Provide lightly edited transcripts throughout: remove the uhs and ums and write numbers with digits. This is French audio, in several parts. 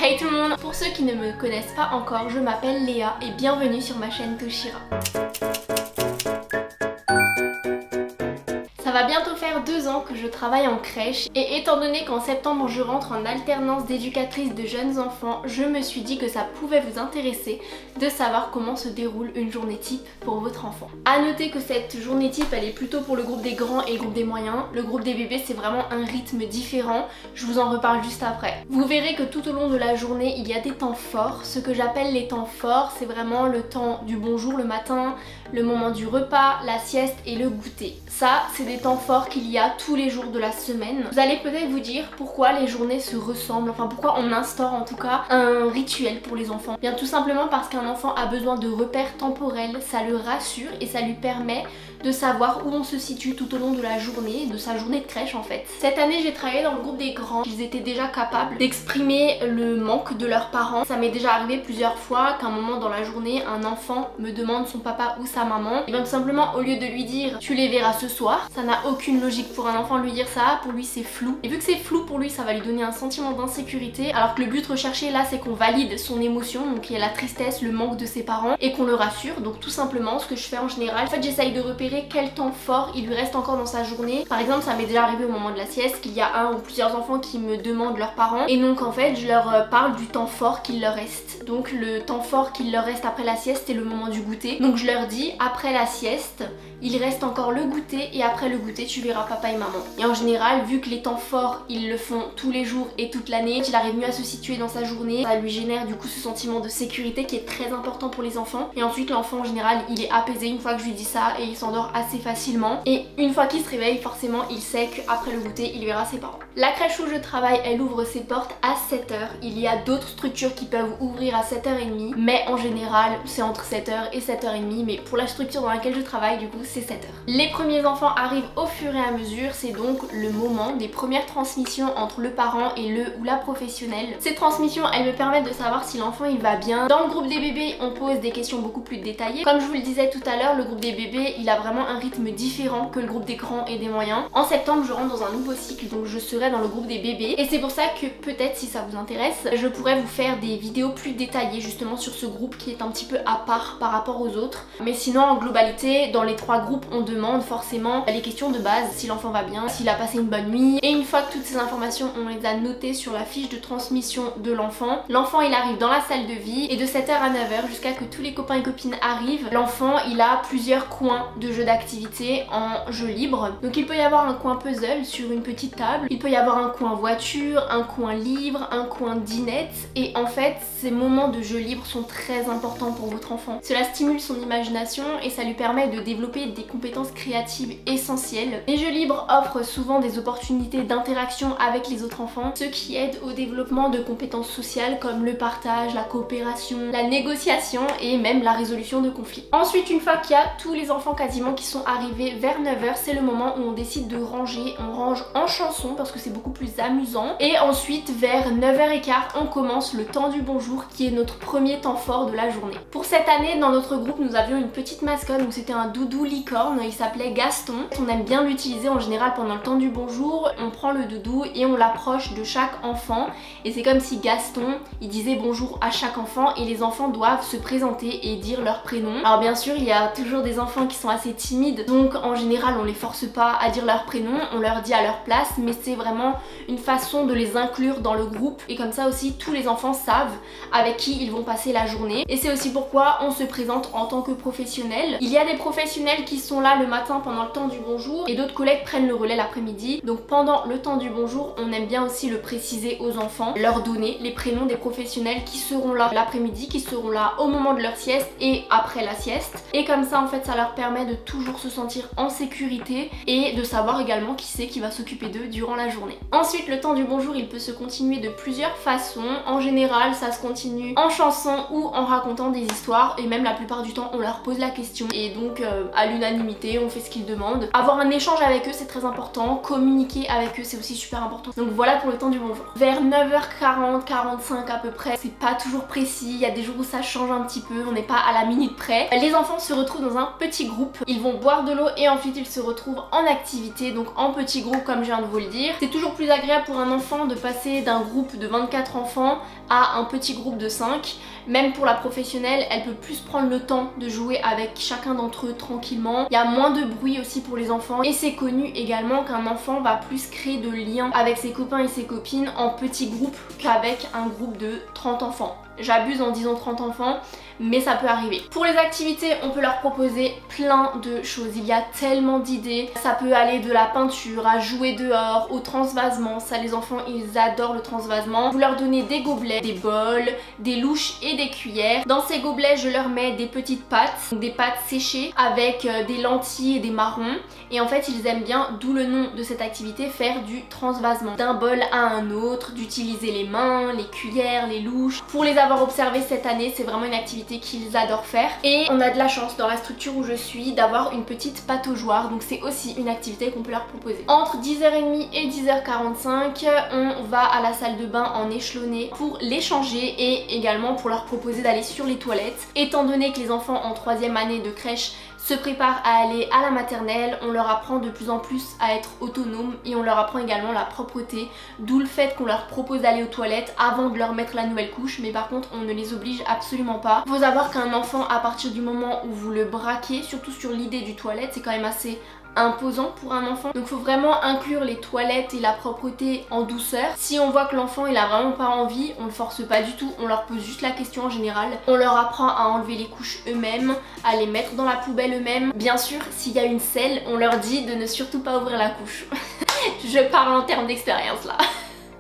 Hey tout le monde, pour ceux qui ne me connaissent pas encore, je m'appelle Léa et bienvenue sur ma chaîne Toshira. Ça va bientôt faire 2 ans que je travaille en crèche et étant donné qu'en septembre je rentre en alternance d'éducatrice de jeunes enfants, je me suis dit que ça pouvait vous intéresser de savoir comment se déroule une journée type pour votre enfant. A noter que cette journée type elle est plutôt pour le groupe des grands et le groupe des moyens. Le groupe des bébés c'est vraiment un rythme différent, je vous en reparle juste après. Vous verrez que tout au long de la journée il y a des temps forts. Ce que j'appelle les temps forts c'est vraiment le temps du bonjour le matin, le moment du repas, la sieste et le goûter. Ça c'est des temps forts qu'il y a tous les jours de la semaine. Vous allez peut-être vous dire pourquoi les journées se ressemblent, enfin pourquoi on instaure en tout cas un rituel pour les enfants. Bien tout simplement parce qu'un enfant a besoin de repères temporels, ça le rassure et ça lui permet de savoir où on se situe tout au long de la journée, de sa journée de crèche en fait. Cette année j'ai travaillé dans le groupe des grands, ils étaient déjà capables d'exprimer le manque de leurs parents. Ça m'est déjà arrivé plusieurs fois qu'à un moment dans la journée un enfant me demande son papa ou sa maman et bien tout simplement au lieu de lui dire tu les verras ce soir, ça n'a aucune logique pour un enfant de lui dire ça, pour lui c'est flou. Et vu que c'est flou pour lui ça va lui donner un sentiment d'insécurité alors que le but recherché là c'est qu'on valide son émotion, donc il y a la tristesse, le manque de ses parents et qu'on le rassure. Donc tout simplement ce que je fais en général, en fait j'essaye de repérer quel temps fort il lui reste encore dans sa journée. Par exemple ça m'est déjà arrivé au moment de la sieste qu'il y a un ou plusieurs enfants qui me demandent leurs parents et donc en fait je leur parle du temps fort qu'il leur reste. Donc le temps fort qu'il leur reste après la sieste c'est le moment du goûter. Donc je leur dis après la sieste il reste encore le goûter et après le goûter tu verras papa et maman. Et en général vu que les temps forts ils le font tous les jours et toute l'année, il arrive mieux à se situer dans sa journée, ça lui génère du coup ce sentiment de sécurité qui est très important pour les enfants. Et ensuite l'enfant en général il est apaisé une fois que je lui dis ça et il s'endort assez facilement. Et une fois qu'il se réveille forcément il sait qu'après le goûter il verra ses parents. La crèche où je travaille elle ouvre ses portes à 7h. Il y a d'autres structures qui peuvent ouvrir à 7h30 mais en général c'est entre 7h et 7h30, mais pour la structure dans laquelle je travaille du coup c'est 7h. Les premiers enfants arrivent au fur et à mesure, c'est donc le moment des premières transmissions entre le parent et le ou la professionnelle. Ces transmissions elles me permettent de savoir si l'enfant il va bien. Dans le groupe des bébés on pose des questions beaucoup plus détaillées. Comme je vous le disais tout à l'heure, le groupe des bébés il a vraiment un rythme différent que le groupe des grands et des moyens. En septembre je rentre dans un nouveau cycle donc je serai dans le groupe des bébés et c'est pour ça que peut-être si ça vous intéresse je pourrais vous faire des vidéos plus détaillées justement sur ce groupe qui est un petit peu à part par rapport aux autres. Mais sinon en globalité dans les 3 groupes on demande forcément les questions de base, si l'enfant va bien, s'il a passé une bonne nuit, et une fois que toutes ces informations on les a notées sur la fiche de transmission de l'enfant, l'enfant il arrive dans la salle de vie et de 7h à 9h jusqu'à que tous les copains et copines arrivent, l'enfant il a plusieurs coins de jeux d'activité en jeu libre. Donc il peut y avoir un coin puzzle sur une petite table, il peut y avoir un coin voiture, un coin livre, un coin dinette et en fait ces moments de jeu libre sont très importants pour votre enfant. Cela stimule son imagination et ça lui permet de développer des compétences créatives essentielles. Les jeux libres offrent souvent des opportunités d'interaction avec les autres enfants, ce qui aide au développement de compétences sociales comme le partage, la coopération, la négociation et même la résolution de conflits. Ensuite une fois qu'il y a tous les enfants quasiment qui sont arrivés vers 9h, c'est le moment où on décide de ranger. On range en chanson parce que c'est beaucoup plus amusant et ensuite vers 9h15 on commence le temps du bonjour qui est notre premier temps fort de la journée. Pour cette année dans notre groupe nous avions une petite mascotte, donc c'était un doudou licorne, il s'appelait Gaston. On aime bien l'utiliser en général pendant le temps du bonjour, on prend le doudou et on l'approche de chaque enfant et c'est comme si Gaston il disait bonjour à chaque enfant et les enfants doivent se présenter et dire leur prénom. Alors bien sûr il y a toujours des enfants qui sont assez timides donc en général on les force pas à dire leur prénom, on leur dit à leur place, mais c'est vraiment une façon de les inclure dans le groupe et comme ça aussi tous les enfants savent avec qui ils vont passer la journée. Et c'est aussi pourquoi on se présente en tant que professionnel. Il y a des professionnels qui sont là le matin pendant le temps du bonjour et d'autres collègues prennent le relais l'après-midi. Donc pendant le temps du bonjour on aime bien aussi le préciser aux enfants, leur donner les prénoms des professionnels qui seront là l'après-midi, qui seront là au moment de leur sieste et après la sieste. Et comme ça en fait ça leur permet de toujours se sentir en sécurité et de savoir également qui c'est qui va s'occuper d'eux durant la journée. Ensuite le temps du bonjour il peut se continuer de plusieurs façons. En général ça se continue en chanson ou en racontant des histoires et même la plupart du temps on leur pose la question et donc à l'unanimité, on fait ce qu'ils demandent. Avoir un échange avec eux c'est très important, communiquer avec eux c'est aussi super important. Donc voilà pour le temps du bonjour. Vers 9h40, 45 à peu près, c'est pas toujours précis, il y a des jours où ça change un petit peu, on n'est pas à la minute près. Les enfants se retrouvent dans un petit groupe, ils vont boire de l'eau et ensuite ils se retrouvent en activité, donc en petit groupe comme je viens de vous le dire. C'est toujours plus agréable pour un enfant de passer d'un groupe de 24 enfants à un petit groupe de 5. Même pour la professionnelle, elle peut plus prendre le temps de jouer avec chacun d'entre eux tranquillement. Il y a moins de bruit aussi pour les enfants et c'est connu également qu'un enfant va plus créer de liens avec ses copains et ses copines en petit groupe qu'avec un groupe de 30 enfants. J'abuse en disant 30 enfants, mais ça peut arriver. Pour les activités, on peut leur proposer plein de choses. Il y a tellement d'idées. Ça peut aller de la peinture à jouer dehors, au transvasement. Ça, les enfants, ils adorent le transvasement. Vous leur donnez des gobelets, des bols, des louches et des cuillères. Dans ces gobelets, je leur mets des petites pâtes, des pâtes séchées avec des lentilles et des marrons. Et en fait, ils aiment bien, d'où le nom de cette activité, faire du transvasement. D'un bol à un autre, d'utiliser les mains, les cuillères, les louches. Pour les avoir observés cette année, c'est vraiment une activité qu'ils adorent faire. Et on a de la chance dans la structure où je suis d'avoir une petite pataugeoire, donc c'est aussi une activité qu'on peut leur proposer. Entre 10h30 et 10h45, on va à la salle de bain en échelonné pour les changer et également pour leur proposer d'aller sur les toilettes. Étant donné que les enfants en 3e année de crèche se préparent à aller à la maternelle, on leur apprend de plus en plus à être autonomes et on leur apprend également la propreté, d'où le fait qu'on leur propose d'aller aux toilettes avant de leur mettre la nouvelle couche, mais par contre on ne les oblige absolument pas. Faut savoir qu'un enfant, à partir du moment où vous le braquez, surtout sur l'idée du toilette, c'est quand même assez imposant pour un enfant, donc faut vraiment inclure les toilettes et la propreté en douceur. Si on voit que l'enfant il a vraiment pas envie, on le force pas du tout, on leur pose juste la question en général, on leur apprend à enlever les couches eux-mêmes, à les mettre dans la poubelle eux-mêmes. Bien sûr, s'il y a une selle, on leur dit de ne surtout pas ouvrir la couche. Je parle en termes d'expérience là.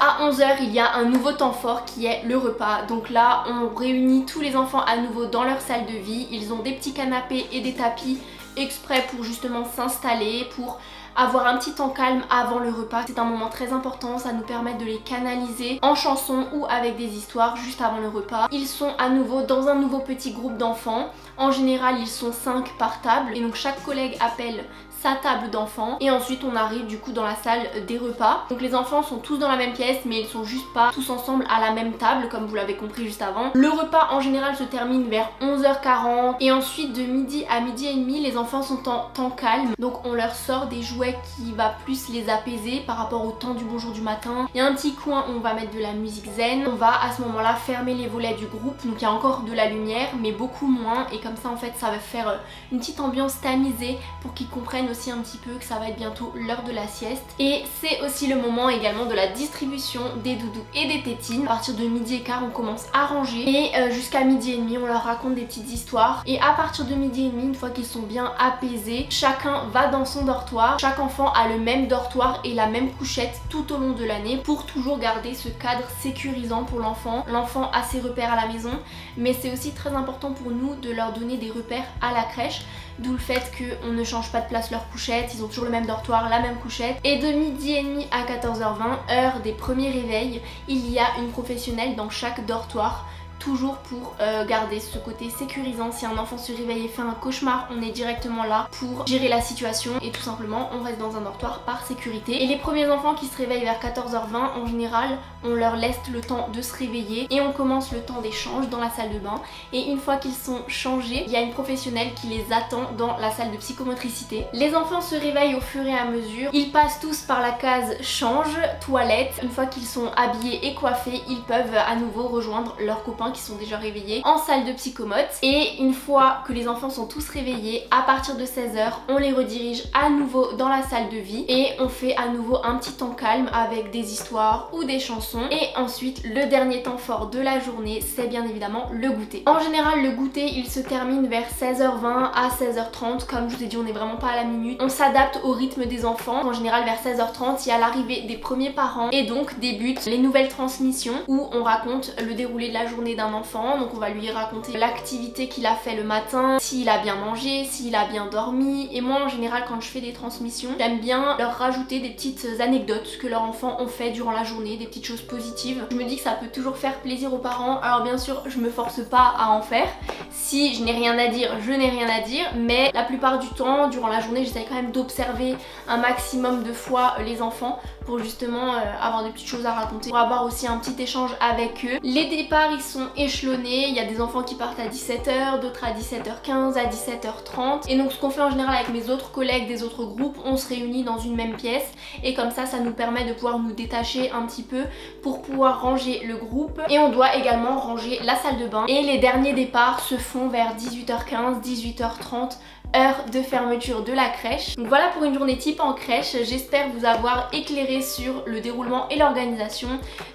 À 11h, il y a un nouveau temps fort qui est le repas. Donc là, on réunit tous les enfants à nouveau dans leur salle de vie. Ils ont des petits canapés et des tapis exprès pour justement s'installer, pour avoir un petit temps calme avant le repas. C'est un moment très important, ça nous permet de les canaliser en chansons ou avec des histoires juste avant le repas. Ils sont à nouveau dans un nouveau petit groupe d'enfants. En général, ils sont 5 par table et donc chaque collègue appelle sa table d'enfants et ensuite on arrive du coup dans la salle des repas. Donc les enfants sont tous dans la même pièce mais ils sont juste pas tous ensemble à la même table comme vous l'avez compris juste avant. Le repas en général se termine vers 11h40 et ensuite de midi à midi et demi les enfants sont en temps calme, donc on leur sort des jouets qui va plus les apaiser par rapport au temps du bonjour du matin. Il y a un petit coin où on va mettre de la musique zen, on va à ce moment là fermer les volets du groupe, donc il y a encore de la lumière mais beaucoup moins et comme ça en fait ça va faire une petite ambiance tamisée pour qu'ils comprennent aussi un petit peu que ça va être bientôt l'heure de la sieste. Et c'est aussi le moment également de la distribution des doudous et des tétines. À partir de midi et quart on commence à ranger et jusqu'à midi et demi on leur raconte des petites histoires et à partir de midi et demi, une fois qu'ils sont bien apaisés, chacun va dans son dortoir. Chaque enfant a le même dortoir et la même couchette tout au long de l'année pour toujours garder ce cadre sécurisant pour l'enfant. L'enfant a ses repères à la maison mais c'est aussi très important pour nous de leur donner des repères à la crèche, d'où le fait qu'on ne change pas de place leur couchette, ils ont toujours le même dortoir, la même couchette. Et de midi et demi à 14h20, heure des premiers réveils, il y a une professionnelle dans chaque dortoir, toujours pour garder ce côté sécurisant. Si un enfant se réveille et fait un cauchemar, on est directement là pour gérer la situation et tout simplement on reste dans un dortoir par sécurité. Et les premiers enfants qui se réveillent vers 14h20, en général on leur laisse le temps de se réveiller et on commence le temps d'échange dans la salle de bain. Et une fois qu'ils sont changés, il y a une professionnelle qui les attend dans la salle de psychomotricité. Les enfants se réveillent au fur et à mesure, ils passent tous par la case change, toilette. Une fois qu'ils sont habillés et coiffés, ils peuvent à nouveau rejoindre leurs copains qui sont déjà réveillés en salle de psychomote. Et une fois que les enfants sont tous réveillés, à partir de 16h, on les redirige à nouveau dans la salle de vie et on fait à nouveau un petit temps calme avec des histoires ou des chansons. Et ensuite, le dernier temps fort de la journée, c'est bien évidemment le goûter. En général, le goûter, il se termine vers 16h20 à 16h30. Comme je vous ai dit, on n'est vraiment pas à la minute. On s'adapte au rythme des enfants. En général, vers 16h30, il y a l'arrivée des premiers parents et donc débutent les nouvelles transmissions où on raconte le déroulé de la journée journée d'un enfant. Donc on va lui raconter l'activité qu'il a fait le matin, s'il a bien mangé, s'il a bien dormi. Et moi en général quand je fais des transmissions, j'aime bien leur rajouter des petites anecdotes que leurs enfants ont fait durant la journée, des petites choses positives. Je me dis que ça peut toujours faire plaisir aux parents. Alors bien sûr je me force pas à en faire. Si je n'ai rien à dire, je n'ai rien à dire, mais la plupart du temps durant la journée j'essaie quand même d'observer un maximum de fois les enfants pour justement avoir des petites choses à raconter, pour avoir aussi un petit échange avec eux. Les départs ils sont échelonnés, il y a des enfants qui partent à 17 h, d'autres à 17 h 15, à 17 h 30. Et donc ce qu'on fait en général avec mes autres collègues des autres groupes, on se réunit dans une même pièce et comme ça nous permet de pouvoir nous détacher un petit peu pour pouvoir ranger le groupe. Et on doit également ranger la salle de bain. Et les derniers départs se font vers 18 h 15, 18 h 30, heure de fermeture de la crèche. Donc voilà pour une journée type en crèche. J'espère vous avoir éclairé sur le déroulement et l'organisation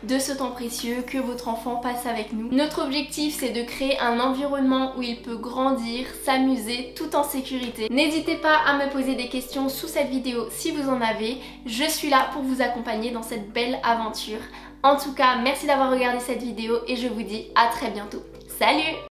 de ce temps précieux que votre enfant passe avec nous. Notre objectif c'est de créer un environnement où il peut grandir, s'amuser tout en sécurité. N'hésitez pas à me poser des questions sous cette vidéo si vous en avez. Je suis là pour vous accompagner dans cette belle aventure. En tout cas, merci d'avoir regardé cette vidéo et je vous dis à très bientôt. Salut!